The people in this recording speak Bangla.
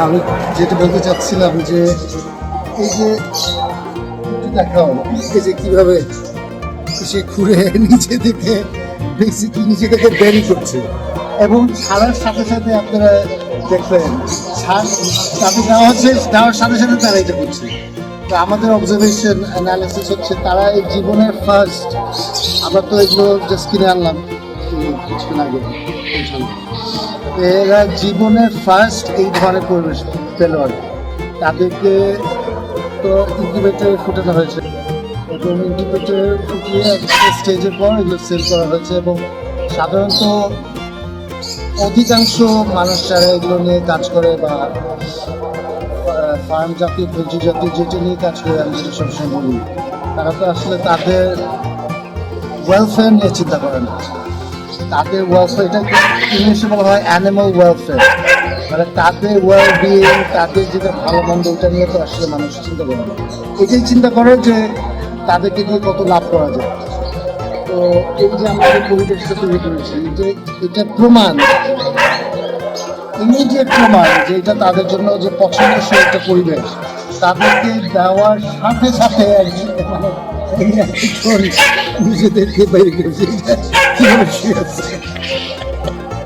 আমি যেটা বলতে চাচ্ছিলাম যে এই যে একটু দেখাও, এই যে কিভাবে সে ঘুরে নিজে থেকে বেসিক্যালি নিজে থেকে বেরি করছে এবং ছাড়ার সাথে সাথে আপনারা দেখবেন তাদের নেওয়ার সাথে সাথে তারা এটা করছে। তো আমাদের অবজারভেশন অ্যানালিসিস হচ্ছে তারা এই জীবনের ফার্স্ট, আমরা তো এগুলো জাস্ট কিনে আনলাম কিছুদিন আগে, এরা জীবনের ফার্স্ট এই ধরনের পরিবেশ পেল আর কি। তাদেরকে তো ইনকিউবেটরে ফুটানো হয়েছে এবং ইনকিউবেটরে ফুটিয়ে স্টেজের পর এগুলো সেল করা হয়েছে এবং সাধারণত অধিকাংশ মানুষ যারা এগুলো নিয়ে কাজ করে বা ফার্ম জাতীয় পোলট্রি জাতীয় যেটা নিয়ে কাজ করে, আমি যেটা সবসময় বলি, তারা তো আসলে তাদের ওয়েলফেয়ার নিয়ে চিন্তা করে না। তাদের ওয়েলফেয়ার, এটা ইংলিশে বলা হয় অ্যানিমাল ওয়েলফেয়ার, মানে তাদের ওয়েলবিং, তাদের যেটা ভালো মন্দ ওটা নিয়ে তো আসলে মানুষ চিন্তা করে না। এটাই চিন্তা করে যে তাদেরকে দিয়ে কত লাভ করা যায়। তো এই যে আমরা যে পরিবেশটা তৈরি করেছি, যে এটা প্রমাণ, ইমিডিয়েট প্রমাণ যে এটা তাদের জন্য যে পছন্দসই একটা পরিবেশ। তাদেরকে দেওয়ার সাথে সাথে নিজেদেরকে বাইরে করেছে কীভাবে শুয়ে আছে।